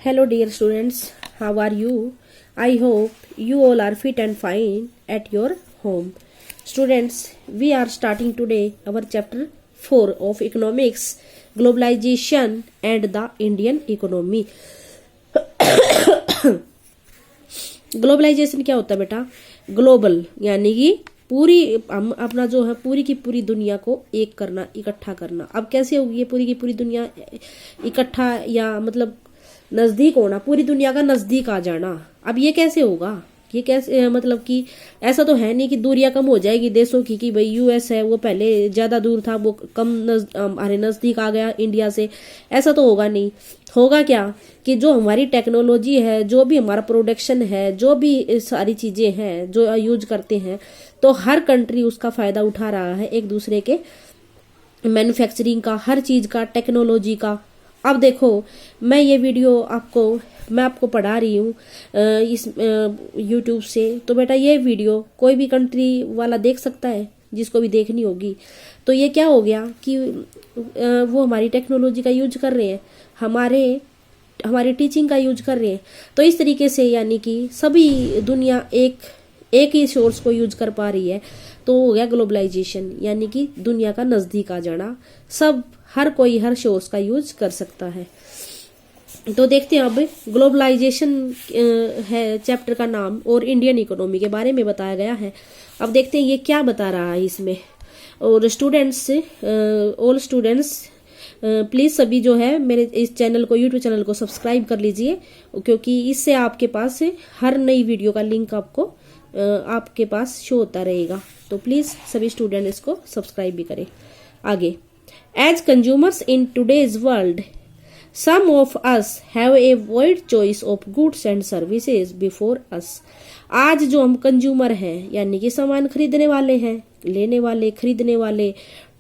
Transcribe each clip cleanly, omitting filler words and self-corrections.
Hello, dear students. How are you? I hope you all are fit and fine at your home. Students, we are starting today our chapter 4 of economics, globalization and the Indian economy. Globalisation क्या होता है बेटा? Global यानी कि पूरी हम अपना जो है पूरी की पूरी दुनिया को एक करना, इकट्ठा करना. अब कैसे होगी ये पूरी की पूरी दुनिया इकट्ठा, या मतलब नजदीक होना, पूरी दुनिया का नजदीक आ जाना. अब ये कैसे होगा? ये कैसे मतलब कि ऐसा तो है नहीं कि दूरियां कम हो जाएगी देशों की, कि भाई यूएस है वो पहले ज्यादा दूर था, वो कम हमारे नजदीक आ गया इंडिया से. ऐसा तो होगा नहीं. होगा क्या कि जो हमारी टेक्नोलॉजी है, जो भी हमारा प्रोडक्शन है, जो भी सारी चीजें हैं जो यूज करते हैं, तो हर कंट्री उसका फायदा उठा रहा है एक दूसरे के मैन्युफैक्चरिंग का, हर चीज का, टेक्नोलॉजी का. अब देखो मैं ये वीडियो मैं आपको पढ़ा रही हूँ इस यूट्यूब से, तो बेटा ये वीडियो कोई भी कंट्री वाला देख सकता है जिसको भी देखनी होगी. तो ये क्या हो गया कि वो हमारी टेक्नोलॉजी का यूज कर रहे हैं, हमारी टीचिंग का यूज कर रहे हैं. तो इस तरीके से यानी कि सभी दुनिया एक ही सोर्स को यूज कर पा रही है. तो हो गया ग्लोबलाइजेशन, यानी कि दुनिया का नजदीक आ जाना. सब हर कोई हर सोर्स का यूज कर सकता है. तो देखते हैं अब ग्लोबलाइजेशन है चैप्टर का नाम, और इंडियन इकोनॉमी के बारे में बताया गया है. अब देखते हैं ये क्या बता रहा है इसमें. और स्टूडेंट्स, ऑल स्टूडेंट्स, प्लीज सभी जो है मेरे इस चैनल को, यूट्यूब चैनल को सब्सक्राइब कर लीजिए, क्योंकि इससे आपके पास हर नई वीडियो का लिंक आपके पास शो होता रहेगा. तो प्लीज सभी स्टूडेंट इसको सब्सक्राइब भी करें. आगे, as consumers in today's world, some of us have a wide choice of goods and services before us. आज जो हम कंज्यूमर हैं, यानी कि सामान खरीदने वाले हैं, लेने वाले, खरीदने वाले,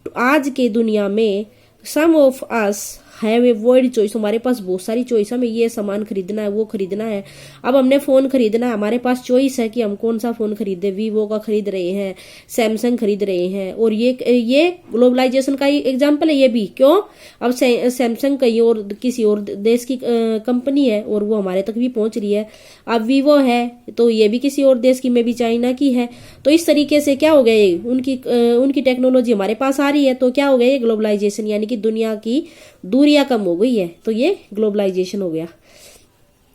तो आज के दुनिया में some of us have a wide choice, हमारे पास बहुत सारी चॉइस. हमें ये सामान खरीदना है, वो खरीदना है. अब हमने फोन खरीदना है, हमारे पास चॉइस है कि हम कौन सा फोन खरीदे. वीवो का खरीद रहे हैं, सैमसंग खरीद रहे हैं. और ये ग्लोबलाइजेशन का एग्जाम्पल है ये भी. क्यों? अब सैमसंग कहीं और किसी और देश की कंपनी है और वो हमारे तक भी पहुंच रही है. अब वीवो है तो ये भी किसी और देश की, में भी चाइना की है. तो इस तरीके से क्या हो गया, उनकी टेक्नोलॉजी हमारे पास आ रही है. तो क्या हो गया, ये ग्लोबलाइजेशन, यानी कि दुनिया की दूरियां कम हो गई है. तो ये ग्लोबलाइजेशन हो गया.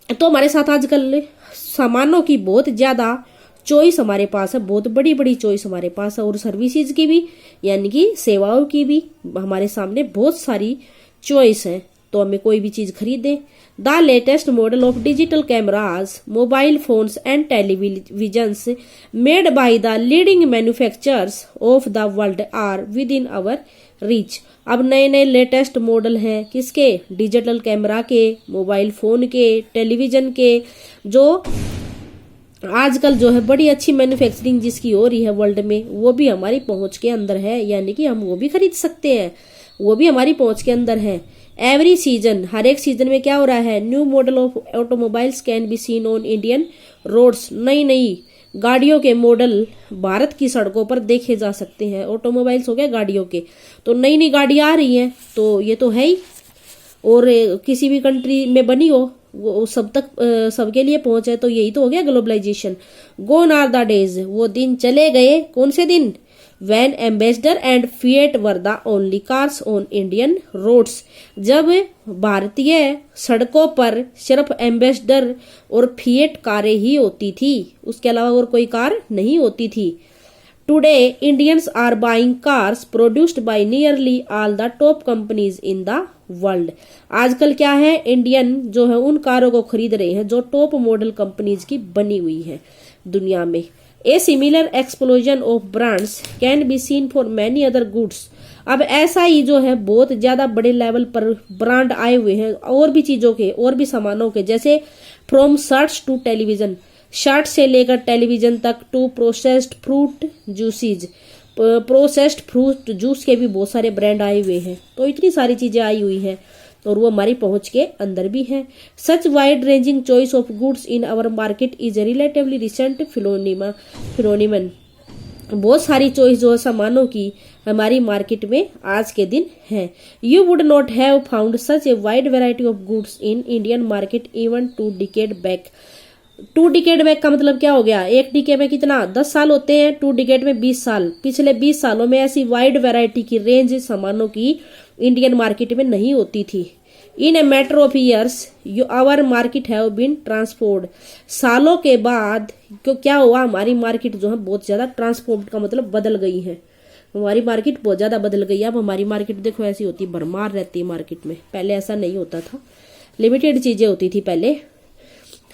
तो हमारे साथ आजकल सामानों की बहुत ज्यादा चॉइस हमारे पास है, बहुत बड़ी बड़ी चॉइस हमारे पास है, और सर्विसेज की भी, यानी कि सेवाओं की भी हमारे सामने बहुत सारी चॉइस है. तो हमें कोई भी चीज खरीदे. The latest model of digital cameras, mobile phones and televisions made by the leading manufacturers of the world are within our reach. अब नए नए लेटेस्ट मॉडल हैं किसके? डिजिटल कैमरा के, मोबाइल फोन के, टेलीविजन के, जो आजकल जो है बड़ी अच्छी मैन्युफैक्चरिंग जिसकी हो रही है वर्ल्ड में, वो भी हमारी पहुंच के अंदर है. यानी कि हम वो भी खरीद सकते हैं, वो भी हमारी पहुंच के अंदर है. एवरी सीजन, हर एक सीजन में क्या हो रहा है, new model of automobiles can be seen on Indian roads. नई नई गाड़ियों के मॉडल भारत की सड़कों पर देखे जा सकते हैं. ऑटोमोबाइल्स हो गए गाड़ियों के, तो नई नई गाड़ियां आ रही हैं. तो ये तो है ही. और किसी भी कंट्री में बनी हो, वो सब तक सबके लिए पहुंचे, तो यही तो हो गया globalisation. Gone are the days, वो दिन चले गए. कौन से दिन? When Ambassador and Fiat were the only cars on Indian roads, जब भारतीय सड़कों पर सिर्फ एम्बेसडर और फिएट कारें ही होती थी, उसके अलावा और कोई कार नहीं होती थी. Today Indians are buying cars produced by nearly all the top companies in the world. आजकल क्या है, इंडियन जो है उन कारों को खरीद रहे हैं जो टॉप मॉडल कंपनीज की बनी हुई है दुनिया में. A similar explosion of brands can be seen for many other goods. अब ऐसा ही जो है बहुत ज्यादा बड़े लेवल पर ब्रांड आए हुए हैं और भी चीजों के, और भी सामानों के, जैसे from shirts to television, shirt से लेकर टेलीविजन तक, to processed fruit juices, processed fruit juice के भी बहुत सारे ब्रांड आए हुए हैं. तो इतनी सारी चीजें आई हुई हैं और वो हमारी पहुंच के अंदर भी है. Such wide ranging choice of goods in our market is a relatively recent phenomenon. बहुत सारी चॉइस जो है सामानों की हमारी मार्केट में आज के दिन है। You would not have found such a wide variety of goods in Indian market even 2 decade back. 2 decade back का मतलब क्या हो गया, एक डिकेड में कितना 10 साल होते हैं, 2 डिकेड में 20 साल। पिछले 20 सालों में ऐसी वाइड वैरायटी की रेंज सामानों की इंडियन मार्केट में नहीं होती थी। In a matter of years our market have been transformed. सालों के बाद क्या हुआ, हमारी मार्केट जो है बहुत ज्यादा ट्रांसफॉर्म्ड का मतलब बदल गई है। हमारी मार्केट बहुत ज्यादा बदल गई है। अब हमारी मार्केट देखो ऐसी होती, भरमार रहती है मार्केट में। पहले ऐसा नहीं होता था, लिमिटेड चीजें होती थी पहले।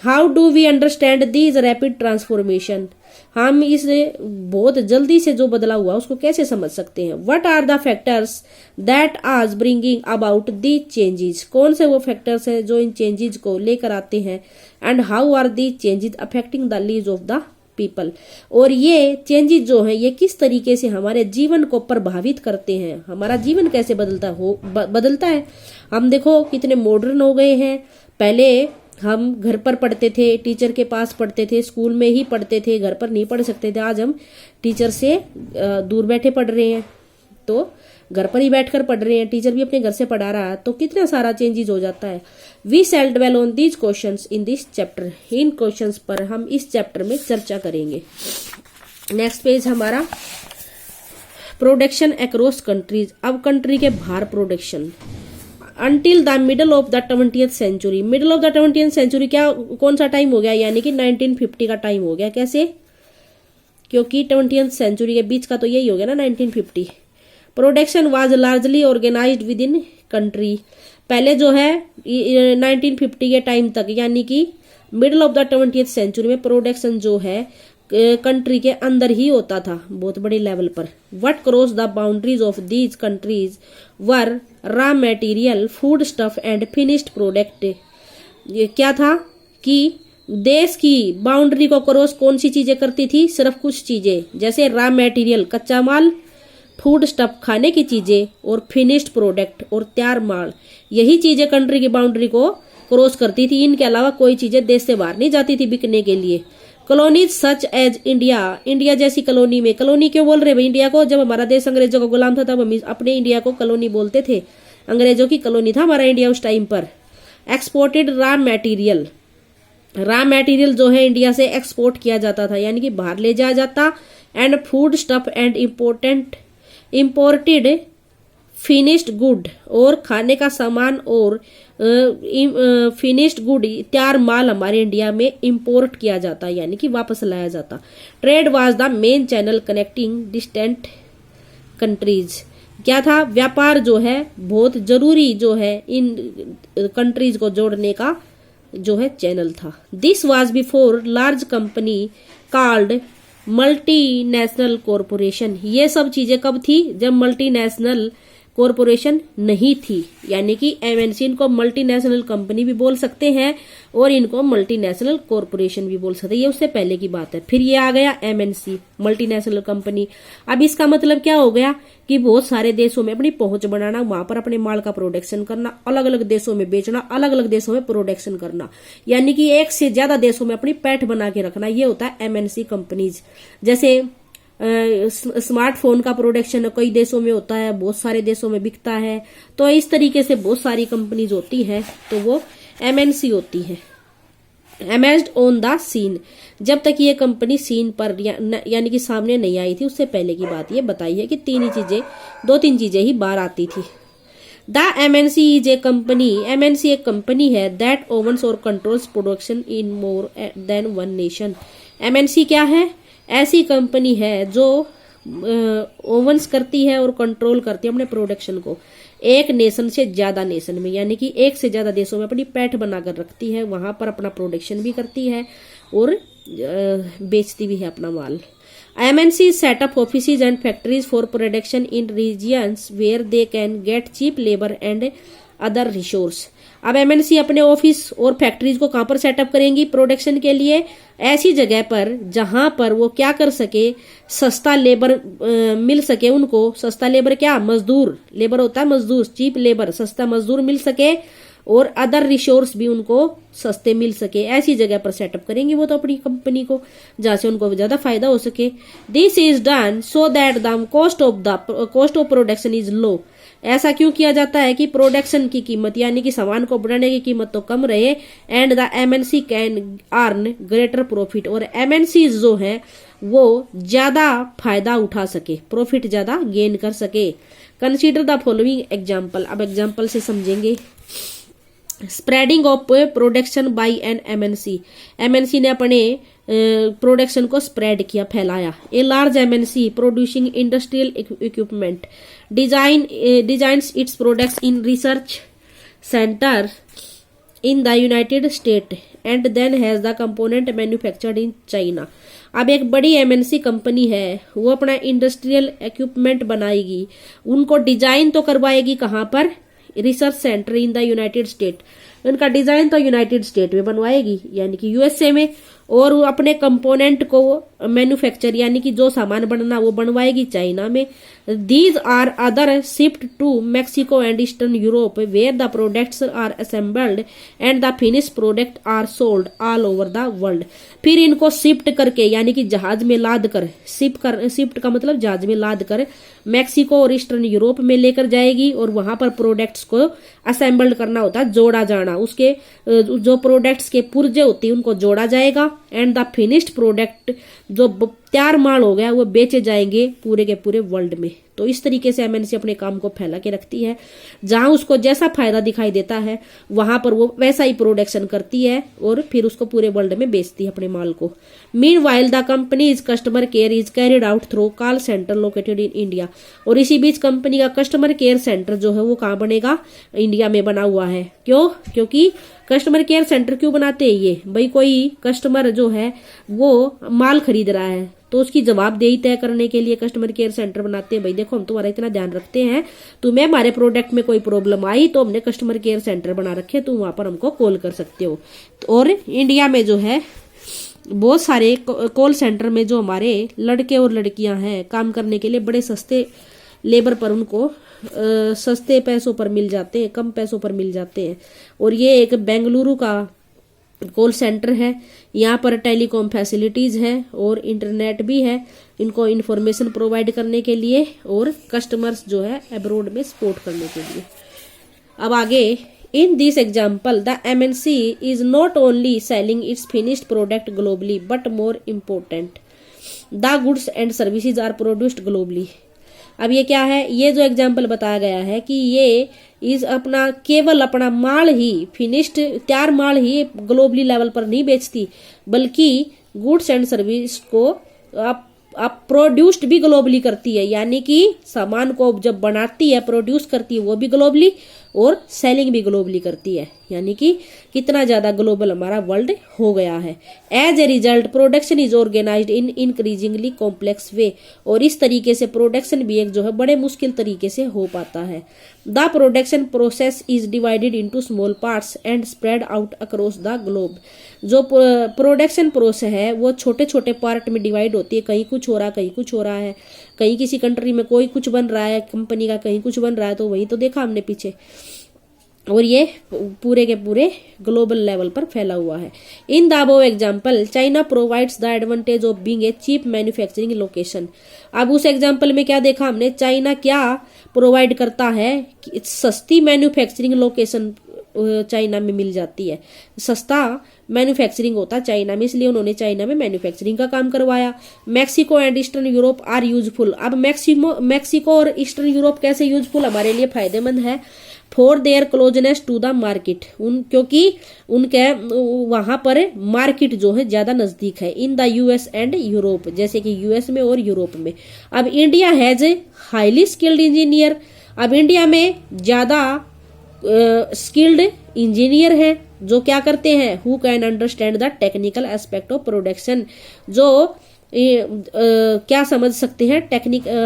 How do we understand this rapid transformation. हम इस बहुत जल्दी से जो बदला हुआ उसको कैसे समझ सकते हैं। What are the factors that are bringing about the changes. कौन से वो फैक्टर्स हैं जो इन चेंजेस को लेकर आते हैं। And how are the changes affecting the lives of the people. और ये चेंजेस जो है ये किस तरीके से हमारे जीवन को प्रभावित करते हैं, हमारा जीवन कैसे बदलता है। हम देखो कितने मॉडर्न हो गए हैं। पहले हम घर पर पढ़ते थे, टीचर के पास पढ़ते थे, स्कूल में ही पढ़ते थे, घर पर नहीं पढ़ सकते थे। आज हम टीचर से दूर बैठे पढ़ रहे हैं, तो घर पर ही बैठकर पढ़ रहे हैं, टीचर भी अपने घर से पढ़ा रहा है, तो कितना सारा चेंजेस हो जाता है। We shall dwell on these questions in this chapter. इन क्वेश्चंस पर हम इस चैप्टर में चर्चा करेंगे। नेक्स्ट पेज हमारा प्रोडक्शन अक्रॉस कंट्रीज। अब कंट्री के बाहर production. Until the middle of the 20th century. Middle of the 20th century क्या कौन सा टाइम हो गया, यानी कि 1950 का टाइम हो गया। कैसे, क्योंकि 20th सेंचुरी के बीच का तो यही हो गया ना 1950। Production was largely organised within country. पहले जो है 1950 के टाइम तक, यानी कि middle of the 20th century में प्रोडक्शन जो है कंट्री के अंदर ही होता था, बहुत बड़े लेवल पर। What cross the boundaries of these countries were raw material, food stuff and finished product. ये क्या था कि देश की बाउंड्री को क्रॉस कौन सी चीजें करती थी, सिर्फ कुछ चीजें, जैसे रॉ मटेरियल कच्चा माल, फूड स्टफ खाने की चीजें, और फिनिश्ड प्रोडक्ट और तैयार माल। यही चीजें कंट्री की बाउंड्री को क्रॉस करती थी। इनके अलावा कोई चीजें देश से बाहर नहीं जाती थी बिकने के लिए। Colonies such as India. India जैसी कॉलोनी में, कॉलोनी क्यों बोल रहे भाई इंडिया को, जब हमारा देश अंग्रेजों का गुलाम था तब हम अपने इंडिया को कॉलोनी बोलते थे। अंग्रेजों की कॉलोनी था हमारा इंडिया उस टाइम पर। Exported raw material. Raw material जो है इंडिया से एक्सपोर्ट किया जाता था, यानी कि बाहर ले जाया जाता। And food stuff and imported finished good, और खाने का सामान और फिनिश्ड गुड तैयार माल हमारे इंडिया में इंपोर्ट किया जाता, यानी कि वापस लाया जाता। Trade was the main channel connecting distant countries. क्या था, व्यापार जो है बहुत जरूरी जो है इन कंट्रीज को जोड़ने का जो है चैनल था। This was before large company called multinational corporation. ये सब चीजें कब थी, जब मल्टीनेशनल कॉरपोरेशन नहीं थी, यानी कि एमएनसी, इनको मल्टीनेशनल कंपनी भी बोल सकते हैं और इनको मल्टीनेशनल कॉरपोरेशन भी बोल सकते हैं। ये उससे पहले की बात है। फिर ये आ गया एमएनसी, मल्टीनेशनल कंपनी। अब इसका मतलब क्या हो गया कि बहुत सारे देशों में अपनी पहुंच बनाना, वहां पर अपने माल का प्रोडक्शन करना, अलग अलग देशों में बेचना, अलग अलग देशों में प्रोडक्शन करना, यानी कि एक से ज्यादा देशों में अपनी पैठ बना के रखना। ये होता है एमएनसी कंपनीज। जैसे स्मार्टफोन का प्रोडक्शन कई देशों में होता है, बहुत सारे देशों में बिकता है, तो इस तरीके से बहुत सारी कंपनीज होती हैं, तो वो एमएनसी होती है। एमएस्ड ऑन द सीन। जब तक ये कंपनी सीन पर यानी कि सामने नहीं आई थी, उससे पहले की बात ये बताई है कि दो तीन चीजें ही बाहर आती थी। The MNC is a company. MNC एक कंपनी है दैट ओवन्स और controls production in more than one nation. MNC क्या है, ऐसी कंपनी है जो ओवन्स करती है और कंट्रोल करती है अपने प्रोडक्शन को एक नेशन से ज्यादा नेशन में, यानी कि एक से ज्यादा देशों में अपनी पैठ बनाकर रखती है, वहां पर अपना प्रोडक्शन भी करती है और बेचती भी है अपना माल। MNC set up offices and factories for production in regions where they can get cheap labour and other resource. अब एमएनसी अपने ऑफिस और फैक्ट्रीज को कहां पर सेटअप करेंगी प्रोडक्शन के लिए, ऐसी जगह पर जहां पर वो क्या कर सके, सस्ता लेबर मिल सके उनको। सस्ता लेबर क्या, मजदूर, लेबर होता है मजदूर, चीप लेबर, सस्ता मजदूर मिल सके और अदर रिसोर्स भी उनको सस्ते मिल सके, ऐसी जगह पर सेटअप करेंगे वो तो अपनी कंपनी को, जहां से उनको ज्यादा फायदा हो सके। This is done so that the cost of production is low. ऐसा क्यों किया जाता है कि प्रोडक्शन की कीमत यानी कि सामान को बनाने की कीमत तो कम रहे, and the MNC can earn greater profit, और एमएनसी जो है वो ज्यादा फायदा उठा सके, प्रॉफिट ज्यादा गेन कर सके। कंसीडर द फॉलोइंग एग्जाम्पल, अब एग्जाम्पल से समझेंगे। Spreading of production by an MNC, MNC ने अपने प्रोडक्शन को स्प्रेड किया, फैलाया। A large MNC producing industrial equipment designs its products in research centre in the United State and then has the component manufactured in China. अब एक बड़ी MNC company है, वो अपना इंडस्ट्रियल इक्विपमेंट बनाएगी, उनको डिजाइन तो करवाएगी कहाँ पर, research centre in the United state, उनका डिजाइन तो यूनाइटेड स्टेट में बनवाएगी यानी कि यूएसए में, और वो अपने कंपोनेंट को मैन्युफैक्चर यानी कि जो सामान बनना वो बनवाएगी चाइना में। These are other shift to Mexico and Eastern Europe where the products are assembled and the finish product are sold all over the world. फिर इनको शिफ्ट करके यानी कि जहाज में लाद कर, शिफ्ट का मतलब जहाज में लाद कर मैक्सिको और ईस्टर्न यूरोप में लेकर जाएगी, और वहां पर प्रोडक्ट्स को असेंबल्ड करना होता है, जोड़ा जाना, उसके जो प्रोडक्ट्स के पुर्जे होती है उनको जोड़ा जाएगा, एंड द फिनिश्ड प्रोडक्ट जो तैयार माल हो गया वो बेचे जाएंगे पूरे के पूरे वर्ल्ड में। तो इस तरीके से एमएनसी अपने काम को फैला के रखती है, जहां उसको जैसा फायदा दिखाई देता है वहां पर वो वैसा ही प्रोडक्शन करती है और फिर उसको पूरे वर्ल्ड में बेचती है अपने माल को। Meanwhile the companies customer care is carried out through call centre located in India, और इसी बीच कंपनी का कस्टमर केयर सेंटर जो है वो कहाँ बनेगा, इंडिया में बना हुआ है। क्यों? क्योंकि कस्टमर केयर सेंटर क्यों बनाते हैं ये, भाई कोई कस्टमर जो है वो माल खरीद रहा है तो उसकी जवाबदेही तय करने के लिए कस्टमर केयर सेंटर बनाते हैं। भाई देखो हम तुम्हारा इतना ध्यान रखते हैं, तुम्हें हमारे प्रोडक्ट में कोई प्रॉब्लम आई तो हमने कस्टमर केयर सेंटर बना रखे, तुम वहां पर हमको कॉल कर सकते हो। और इंडिया में जो है बहुत सारे कॉल सेंटर में जो हमारे लड़के और लड़कियां हैं काम करने के लिए बड़े सस्ते लेबर पर उनको सस्ते पैसों पर मिल जाते हैं, कम पैसों पर मिल जाते हैं। और ये एक बेंगलुरु का कॉल सेंटर है, यहाँ पर टेलीकॉम फैसिलिटीज है और इंटरनेट भी है इनको इन्फॉर्मेशन प्रोवाइड करने के लिए और कस्टमर्स जो है अब्रोड में सपोर्ट करने के लिए। अब आगे, in this example the MNC is not only selling its finished product globally but more important the goods and services are produced globally. अब ये क्या है, ये जो एग्जाम्पल बताया गया है कि ये इस अपना केवल अपना माल ही, फिनिश्ड तैयार माल ही ग्लोबली लेवल पर नहीं बेचती, बल्कि गुड्स एंड सर्विस को आप प्रोड्यूस्ड भी ग्लोबली करती है, यानी कि सामान को जब बनाती है, प्रोड्यूस करती है वो भी ग्लोबली और सेलिंग भी ग्लोबली करती है, यानी कि कितना ज्यादा ग्लोबल हमारा वर्ल्ड हो गया है। As a result production is organised in increasingly complex way, और इस तरीके से प्रोडक्शन भी एक जो है बड़े मुश्किल तरीके से हो पाता है। The production process is divided into small parts and spread out across the globe. जो प्रोडक्शन प्रोसेस है वो छोटे छोटे पार्ट में डिवाइड होती है, कहीं कुछ हो रहा है कहीं कुछ हो रहा है, कहीं किसी कंट्री में कोई कुछ बन रहा है कंपनी का, कहीं कुछ बन रहा है, तो वही तो देखा हमने पीछे, और ये पूरे के पूरे ग्लोबल लेवल पर फैला हुआ है। In the above example China provides the advantage of being a cheap manufacturing location. अब उस एग्जाम्पल में क्या देखा हमने, चाइना क्या प्रोवाइड करता है कि सस्ती मैन्युफैक्चरिंग लोकेशन चाइना में मिल जाती है, सस्ता मैन्युफैक्चरिंग होता है चाइना में, इसलिए उन्होंने चाइना में मैन्युफैक्चरिंग का काम करवाया। Mexico and Eastern Europe are useful. अब मैक्सिको और ईस्टर्न यूरोप कैसे यूजफुल, हमारे लिए फायदेमंद है। For their closeness to the market, क्योंकि उनके वहां पर मार्केट जो है ज्यादा नजदीक है। In the US and Europe, जैसे कि यूएस में और यूरोप में। अब India has a highly skilled engineer. अब इंडिया में ज्यादा स्किल्ड इंजीनियर है जो क्या करते हैं, who can understand the technical aspect of production, जो क्या समझ सकते हैं,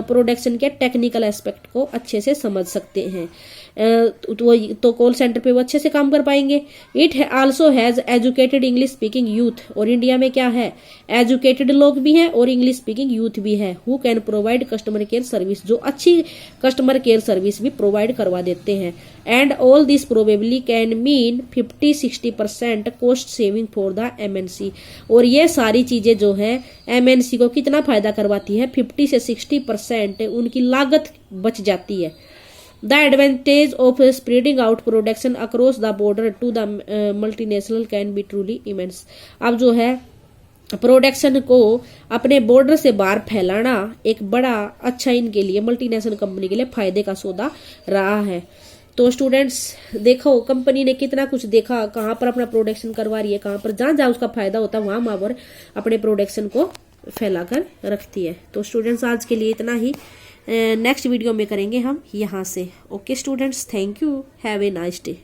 प्रोडक्शन के टेक्निकल एस्पेक्ट को अच्छे से समझ सकते हैं। तो कॉल सेंटर पे वो अच्छे से काम कर पाएंगे। It also has educated English speaking youth, और इंडिया में क्या है, एजुकेटेड लोग भी हैं और इंग्लिश स्पीकिंग यूथ भी है, who can provide customer care service, जो अच्छी कस्टमर केयर सर्विस भी प्रोवाइड करवा देते हैं। And all this probably can mean 50-60% cost saving for the MNC, और ये सारी चीजें जो है MNC को कितना फायदा करवाती है, 50 से 60% उनकी लागत बच जाती है। The advantage of spreading out production across the border to the multinational can be truly immense. अब जो है प्रोडक्शन को अपने बॉर्डर से बाहर फैलाना एक बड़ा अच्छा इनके लिए, मल्टीनेशनल कंपनी के लिए फायदे का सौदा रहा है। तो स्टूडेंट्स देखो कंपनी ने कितना कुछ देखा, कहाँ पर अपना प्रोडक्शन करवा रही है, कहाँ पर जहाँ जहाँ उसका फायदा होता है वहां पर अपने प्रोडक्शन को फैलाकर रखती है। तो स्टूडेंट्स आज के लिए इतना ही, नेक्स्ट वीडियो में करेंगे हम यहाँ से। Okay students, thank you, have a nice day.